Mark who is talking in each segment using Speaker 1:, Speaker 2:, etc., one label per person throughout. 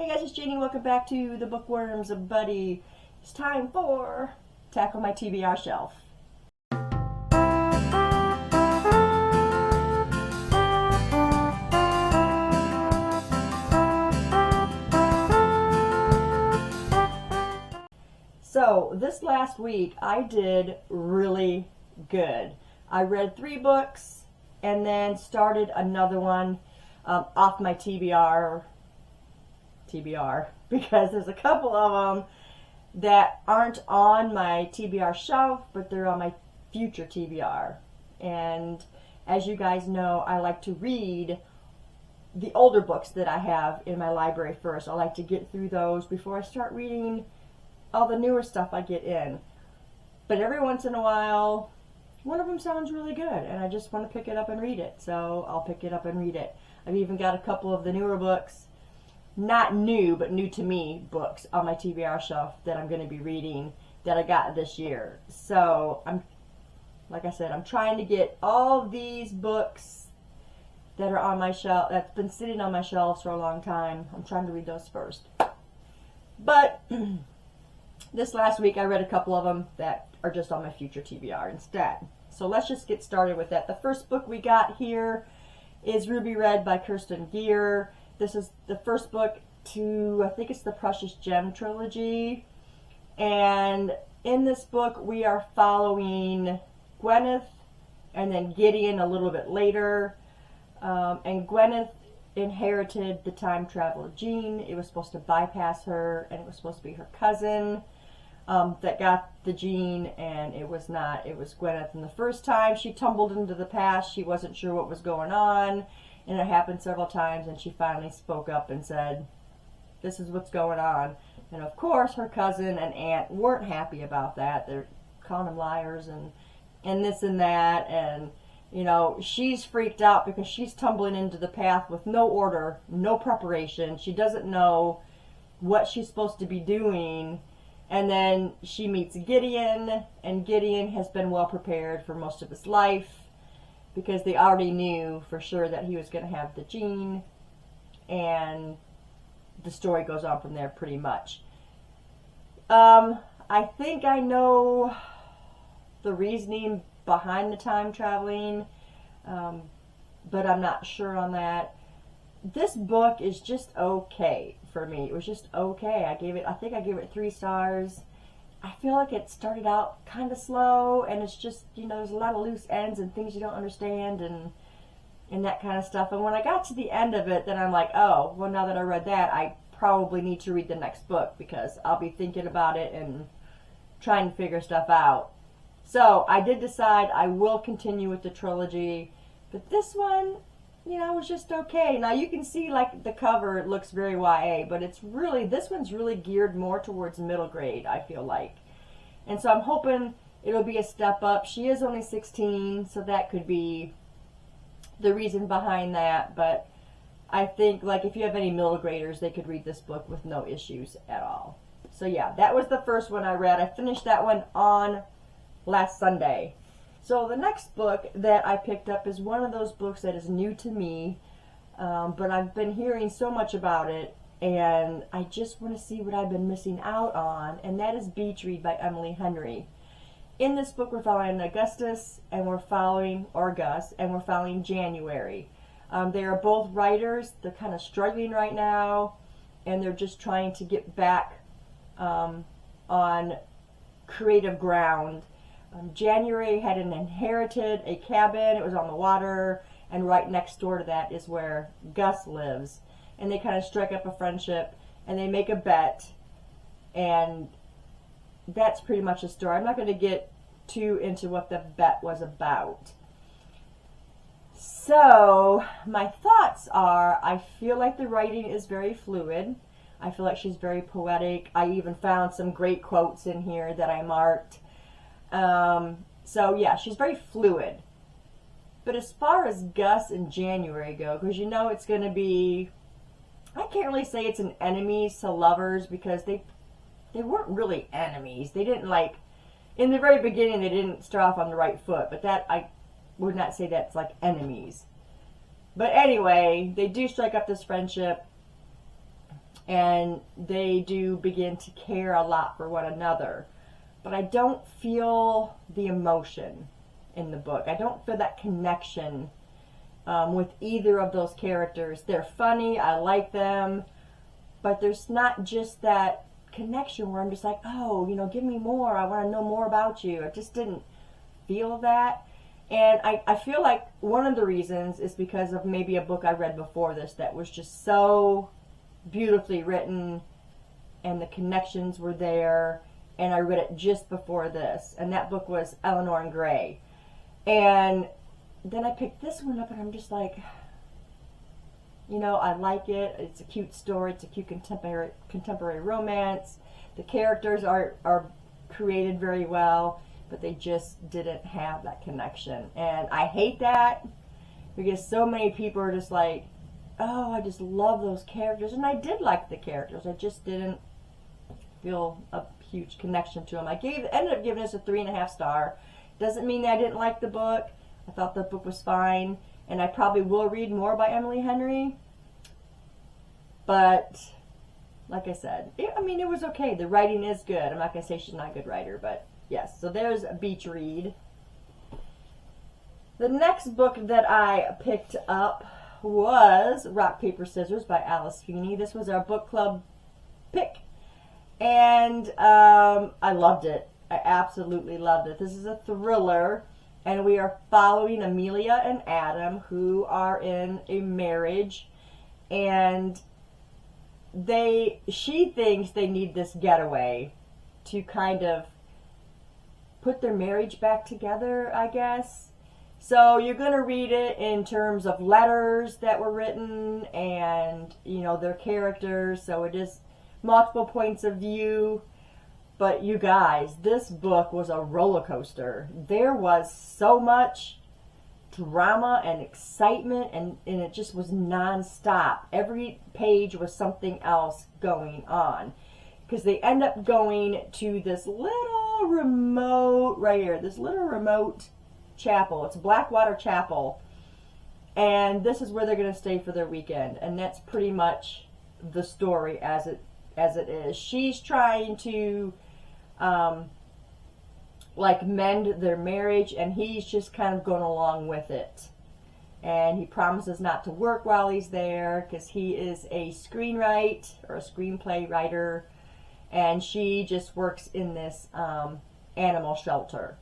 Speaker 1: Hey guys, it's Janie. Welcome back to the Bookworms Buddy. It's time for Tackle My TBR Shelf. So this last week I did really good. I read 3 books and then started another one off my TBR because there's a couple of them that aren't on my TBR shelf, but they're on my future TBR. And as you guys know, I like to read the older books that I have in my library first. I like to get through those before I start reading all the newer stuff I get in. But every once in a while, one of them sounds really good and I just want to pick it up and read it. So I'll pick it up and read it. I've even got a couple of the newer books, not new, but new to me books on my TBR shelf that I'm going to be reading that I got this year. So like I said, I'm trying to get all these books that are on my shelf, that's been sitting on my shelves for a long time. I'm trying to read those first. But this last week I read a couple of them that are just on my future TBR instead. So let's just get started with that. The first book we got here is Ruby Red by Kirsten Gier. This is the first book to, I think it's the Precious Gem trilogy. And in this book we are following Gwyneth and then Gideon a little bit later. And Gwyneth inherited the time travel gene. It was supposed to bypass her, and it was supposed to be her cousin that got the gene, and it was not. It was Gwyneth. And the first time she tumbled into the past, she wasn't sure what was going on, and it happened several times, and she finally spoke up and said, this is what's going on. And of course her cousin and aunt weren't happy about that. They're calling them liars and this and that, and you know, she's freaked out because she's tumbling into the path with no order, no preparation. She doesn't know what she's supposed to be doing. And then she meets Gideon, and Gideon has been well prepared for most of his life because they already knew for sure that he was going to have the gene. And the story goes on from there pretty much. I think I know the reasoning behind the time traveling, but I'm not sure on that. This book is just okay for me. It was just okay. I think I gave it 3 stars. I feel like it started out kind of slow, and it's just, you know, there's a lot of loose ends and things you don't understand and that kind of stuff. And when I got to the end of it, then I'm like, oh, well, now that I read that, I probably need to read the next book because I'll be thinking about it and trying to figure stuff out. So I did decide I will continue with the trilogy, but this one, you know, was just okay. Now you can see, like, the cover, it looks very YA, but it's really, this one's really geared more towards middle grade, I feel like. And so I'm hoping it'll be a step up. She is only 16, so that could be the reason behind that, but I think, like, if you have any middle graders, they could read this book with no issues at all. So yeah, that was the first one I read. I finished that one on last Sunday. So the next book that I picked up is one of those books that is new to me, but I've been hearing so much about it, and I just want to see what I've been missing out on, and that is Beach Read by Emily Henry. In this book we're following Augustus, and we're following, or Gus, and we're following January. They are both writers. They're kind of struggling right now, and they're just trying to get back on creative ground. January had inherited a cabin. It was on the water, and right next door to that is where Gus lives. And they kind of strike up a friendship, and they make a bet, and that's pretty much the story. I'm not going to get too into what the bet was about. So my thoughts are, I feel like the writing is very fluid. I feel like she's very poetic. I even found some great quotes in here that I marked. So yeah, she's very fluid. But as far as Gus and January go, because you know it's going to be, I can't really say it's an enemies to lovers, because they weren't really enemies. They didn't, like, in the very beginning they didn't start off on the right foot, but that, I would not say that's like enemies. But anyway, they do strike up this friendship, and they do begin to care a lot for one another. But I don't feel the emotion in the book. I don't feel that connection with either of those characters. They're funny, I like them, but there's not just that connection where I'm just like, oh, you know, give me more, I want to know more about you. I just didn't feel that. And I feel like one of the reasons is because of maybe a book I read before this that was just so beautifully written and the connections were there, and I read it just before this, and that book was Eleanor and Gray. And then I picked this one up and I'm just like, you know, I like it. It's a cute story. It's a cute contemporary romance. The characters are created very well, but they just didn't have that connection. And I hate that because so many people are just like, oh, I just love those characters. And I did like the characters. I just didn't feel a huge connection to them. I ended up giving this a 3.5 star. Doesn't mean that I didn't like the book. I thought the book was fine, and I probably will read more by Emily Henry. But like I said, I mean, it was okay. The writing is good. I'm not going to say she's not a good writer, but yes. So there's a beach read. The next book that I picked up was Rock, Paper, Scissors by Alice Feeney. This was our book club pick, and I loved it. I absolutely loved it. This is a thriller, and we are following Amelia and Adam, who are in a marriage, and she thinks they need this getaway to kind of put their marriage back together, I guess. So you're going to read it in terms of letters that were written and, you know, their characters. So it is multiple points of view. But you guys, this book was a roller coaster. There was so much drama and excitement, and it just was nonstop. Every page was something else going on. Because they end up going to this little remote, right here, this little remote chapel. It's a Blackwater Chapel. And this is where they're going to stay for their weekend. And that's pretty much the story as it is. She's trying to like mend their marriage, and he's just kind of going along with it. And he promises not to work while he's there because he is a screenwriter or a screenplay writer, and she just works in this animal shelter.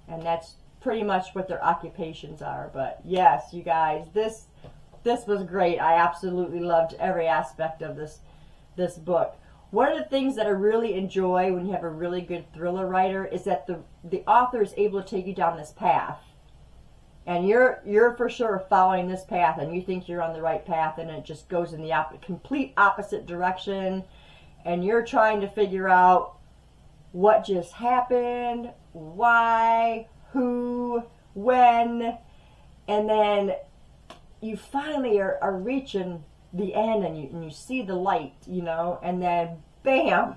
Speaker 1: And that's pretty much what their occupations are. But yes, you guys, this was great. I absolutely loved every aspect of this book. One of the things that I really enjoy when you have a really good thriller writer is that the author is able to take you down this path. And you're for sure following this path, and you think you're on the right path, and it just goes in the complete opposite direction. And you're trying to figure out what just happened, why, who, when, and then you finally are reaching the end, and you see the light, you know, and then bam,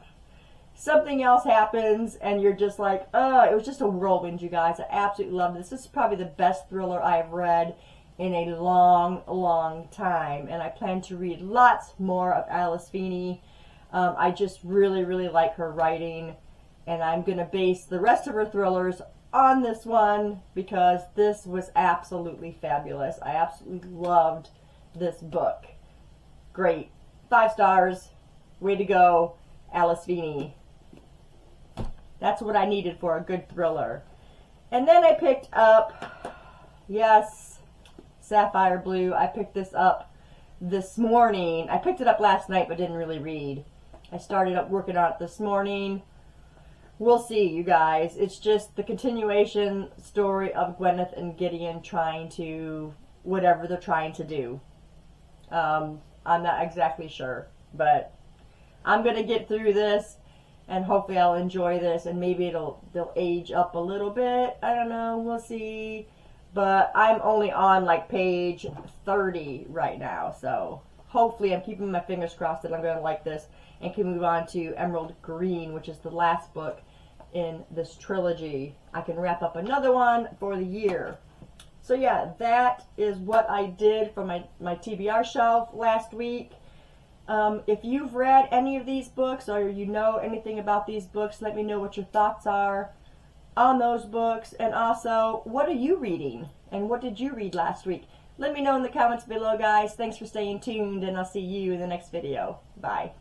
Speaker 1: something else happens, and you're just like, oh, it was just a whirlwind, you guys. I absolutely love this. This is probably the best thriller I've read in a long, long time, and I plan to read lots more of Alice Feeney. I just really, really like her writing, and I'm going to base the rest of her thrillers on this one because this was absolutely fabulous. I absolutely loved this book. Great. 5 stars. Way to go, Alice Feeney. That's what I needed for a good thriller. And then I picked up, yes, Sapphire Blue. I picked this up this morning. I picked it up last night but didn't really read. I started up working on it this morning. We'll see, you guys. It's just the continuation story of Gwyneth and Gideon trying to, whatever they're trying to do. I'm not exactly sure, but I'm going to get through this, and hopefully I'll enjoy this, and maybe they'll age up a little bit. I don't know. We'll see. But I'm only on like page 30 right now, so hopefully I'm keeping my fingers crossed that I'm going to like this and can move on to Emerald Green, which is the last book in this trilogy. I can wrap up another one for the year. So yeah, that is what I did for my TBR shelf last week. If you've read any of these books or you know anything about these books, let me know what your thoughts are on those books. And also, what are you reading? And what did you read last week? Let me know in the comments below, guys. Thanks for staying tuned, and I'll see you in the next video. Bye.